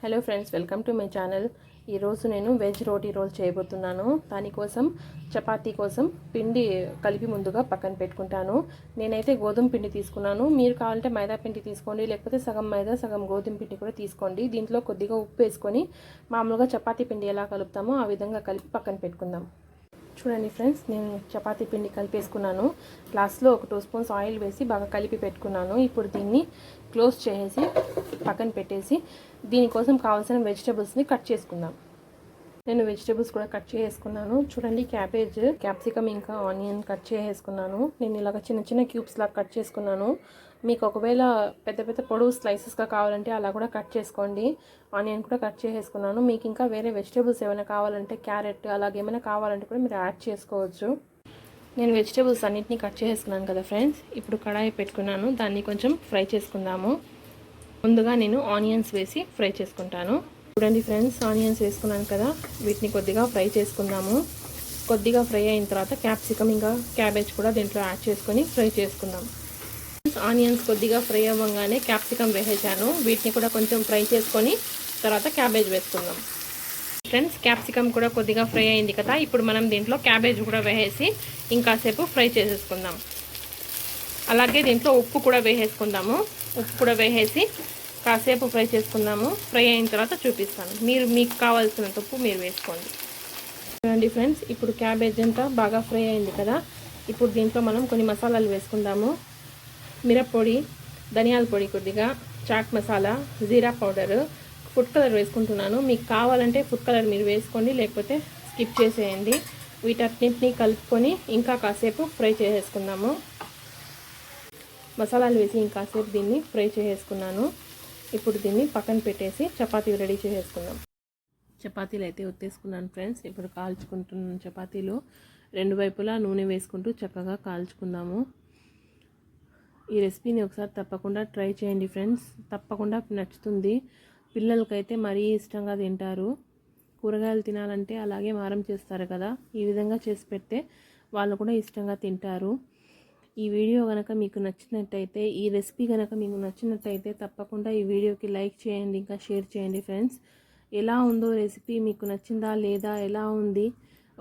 Hello friends, welcome to my channel. ఈరోజు నేను veg రోటీ role చేయబోతున్నాను. దానికోసం చపాతీ కోసం పిండి కలిపి ముందుగా పక్కన పెట్టుకుంటాను. నేనైతే గోధుమ పిండి తీసుకున్నాను. మీరు కావాలంటే మైదా పిండి తీసుకోండి, లేకపోతే సగం మైదా సగం గోధుమ పిండి కూడా తీసుకోండి. దీంట్లో కొద్దిగా ఉప్పు వేసుకొని మామూలుగా చపాతీ పిండి ఎలా కలుపుతామో ఆ విధంగా కలిపి పక్కన పెట్టుకుందాం. చూడండి ఫ్రెండ్స్, నేను చపాతీ పిండి కలిపేసుకున్నాను. గ్లాస్లో ఒక 2 స్పూన్స్ ఆయిల్ వేసి బాగా కలిపి పెట్టుకున్నాను. ఇప్పుడు దీన్ని క్లోజ్ చేసి పక్కన పెట్టేసి దీనికోసం కావాల్సిన వెజిటబుల్స్ని కట్ చేసుకుందాం. నేను వెజిటబుల్స్ కూడా కట్ చేసుకున్నాను. చూడండి, క్యాబేజ్, క్యాప్సికమ్ ఇంకా ఆనియన్ కట్ చేసుకున్నాను. నేను ఇలాగ చిన్న చిన్న క్యూబ్స్ లాగా కట్ చేసుకున్నాను. మీకు ఒకవేళ పెద్ద పెద్ద పొడవు స్లైసెస్గా కావాలంటే అలా కూడా కట్ చేసుకోండి. ఆనియన్ కూడా కట్ చేసుకున్నాను. మీకు ఇంకా వేరే వెజిటబుల్స్ ఏమైనా కావాలంటే క్యారెట్ అలాగేమైనా కావాలంటే కూడా మీరు యాడ్ చేసుకోవచ్చు. నేను వెజిటబుల్స్ అన్నిటినీ కట్ చేసుకున్నాను కదా ఫ్రెండ్స్. ఇప్పుడు కడాయి పెట్టుకున్నాను, దాన్ని కొంచెం ఫ్రై చేసుకుందాము. ముందుగా నేను ఆనియన్స్ వేసి ఫ్రై చేసుకుంటాను. చూడండి ఫ్రెండ్స్, ఆనియన్స్ వేసుకున్నాను కదా, వీటిని కొద్దిగా ఫ్రై చేసుకుందాము. కొద్దిగా ఫ్రై అయిన తర్వాత క్యాప్సికమ్ ఇంకా క్యాబేజ్ కూడా దీంట్లో యాడ్ చేసుకొని ఫ్రై చేసుకుందాం. ఆనియన్స్ కొద్దిగా ఫ్రై అవ్వగానే క్యాప్సికమ్ వేసేసాను. వీటిని కూడా కొంచెం ఫ్రై చేసుకొని తర్వాత క్యాబేజ్ వేసుకుందాం. ఫ్రెండ్స్, క్యాప్సికమ్ కూడా కొద్దిగా ఫ్రై అయింది కదా, ఇప్పుడు మనం దీంట్లో క్యాబేజ్ కూడా వేసేసి ఇంకాసేపు ఫ్రై చేసేసుకుందాం. అలాగే దీంట్లో ఉప్పు కూడా వేసేసుకుందాము. ఉప్పు కూడా వేసేసి కాసేపు ఫ్రై చేసుకుందాము. ఫ్రై అయిన తర్వాత చూపిస్తాను. మీకు కావాల్సినంత ఉప్పు మీరు వేసుకోండి. చూడండి ఫ్రెండ్స్, ఇప్పుడు క్యాబేజ్ అంతా బాగా ఫ్రై అయింది కదా, ఇప్పుడు దీంట్లో మనం కొన్ని మసాలాలు వేసుకుందాము. మిరప్పొడి, ధనియాల పొడి, కొద్దిగా చాట్ మసాలా, జీరా పౌడరు, ఫుడ్ కలర్ వేసుకుంటున్నాను. మీకు కావాలంటే ఫుడ్ కలర్ మీరు వేసుకోండి, లేకపోతే స్కిప్ చేసేయండి. వీటన్నిటిని కలుపుకొని ఇంకా కాసేపు ఫ్రై చేసేసుకుందాము. మసాలాలు వేసి ఇంకాసేపు దీన్ని ఫ్రై చేసేసుకున్నాను. ఇప్పుడు దీన్ని పక్కన పెట్టేసి చపాతీలు రెడీ చేసేసుకుందాం. చపాతీలు అయితే ఒత్తేసుకున్నాను ఫ్రెండ్స్. ఇప్పుడు కాల్చుకుంటున్నాను చపాతీలు. రెండు వైపులా నూనె వేసుకుంటూ చక్కగా కాల్చుకుందాము. ఈ రెసిపీని ఒకసారి తప్పకుండా ట్రై చేయండి ఫ్రెండ్స్, తప్పకుండా నచ్చుతుంది. పిల్లలకైతే మరీ ఇష్టంగా తింటారు. కూరగాయలు తినాలంటే అలాగే మారం చేస్తారు కదా, ఈ విధంగా చేసి పెడితే వాళ్ళు కూడా ఇష్టంగా తింటారు. ఈ వీడియో కనుక మీకు నచ్చినట్టయితే, ఈ రెసిపీ కనుక మీకు నచ్చినట్టయితే తప్పకుండా ఈ వీడియోకి లైక్ చేయండి, ఇంకా షేర్ చేయండి ఫ్రెండ్స్. ఎలా ఉందో రెసిపీ, మీకు నచ్చిందా లేదా, ఎలా ఉంది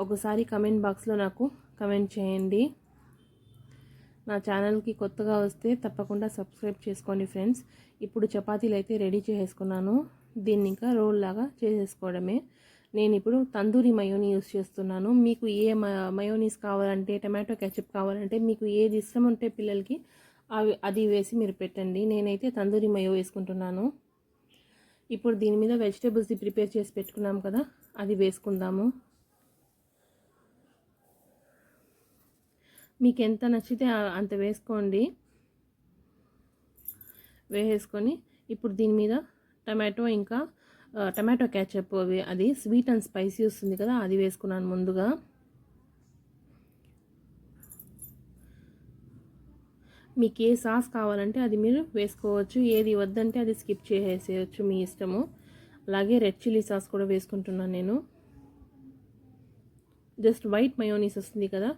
ఒకసారి కమెంట్ బాక్స్లో నాకు కమెంట్ చేయండి. నా ఛానల్కి కొత్తగా వస్తే తప్పకుండా సబ్స్క్రైబ్ చేసుకోండి ఫ్రెండ్స్. ఇప్పుడు చపాతీలు అయితే రెడీ చేసేసుకున్నాను. దీన్ని ఇంకా రోల్ లాగా చేసేసుకోవడమే. నేను ఇప్పుడు తందూరి మయోనీ యూస్ చేస్తున్నాను. మీకు ఏ మయోనీస్ కావాలంటే, టమాటో కెచప్ కావాలంటే, మీకు ఏది ఇష్టం ఉంటే పిల్లలకి అది వేసి మీరు పెట్టండి. నేనైతే తందూరి మయో వేసుకుంటున్నాను. ఇప్పుడు దీని మీద వెజిటేబుల్స్ ప్రిపేర్ చేసి పెట్టుకున్నాం కదా, అది వేసుకుందాము. మీకు ఎంత నచ్చితే అంత వేసుకోండి. వేసేసుకొని ఇప్పుడు దీని మీద టమాటో క్యాచప్, అది స్వీట్ అండ్ స్పైసీ వస్తుంది కదా, అది వేసుకున్నాను ముందుగా. మీకు ఏ సాస్ కావాలంటే అది మీరు వేసుకోవచ్చు, ఏది వద్దంటే అది స్కిప్ చేసేయచ్చు, మీ ఇష్టము. అలాగే రెడ్ చిల్లీ సాస్ కూడా వేసుకుంటున్నాను నేను. జస్ట్ వైట్ మయోనీస్ వస్తుంది కదా,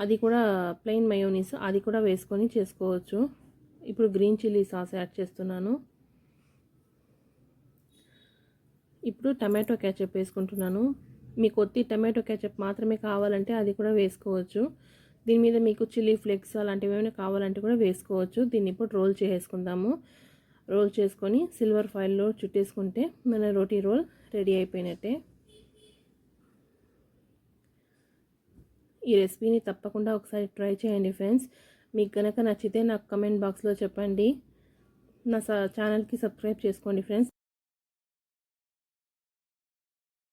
అది కూడా ప్లెయిన్ మయోనీస్, అది కూడా వేసుకొని చేసుకోవచ్చు. ఇప్పుడు గ్రీన్ చిల్లీ సాస్ యాడ్ చేస్తున్నాను. ఇప్పుడు టమాటో క్యాచప్ వేసుకుంటున్నాను. మీకు ఒత్తి టమాటో క్యాచప్ మాత్రమే కావాలంటే అది కూడా వేసుకోవచ్చు. దీని మీద మీకు చిల్లీ ఫ్లేక్స్ అలాంటివి ఏమైనా కావాలంటే కూడా వేసుకోవచ్చు. దీన్ని ఇప్పుడు రోల్ చేసుకుందాము. రోల్ చేసుకొని సిల్వర్ ఫాయిల్లో చుట్టేసుకుంటే మన రోటీ రోల్ రెడీ అయిపోయినట్టే. ఈ రెసిపీని తప్పకుండా ఒకసారి ట్రై చేయండి ఫ్రెండ్స్. మీకు కనుక నచ్చితే నాకు కమెంట్ బాక్స్లో చెప్పండి. నా ఛానల్కి సబ్స్క్రైబ్ చేసుకోండి ఫ్రెండ్స్.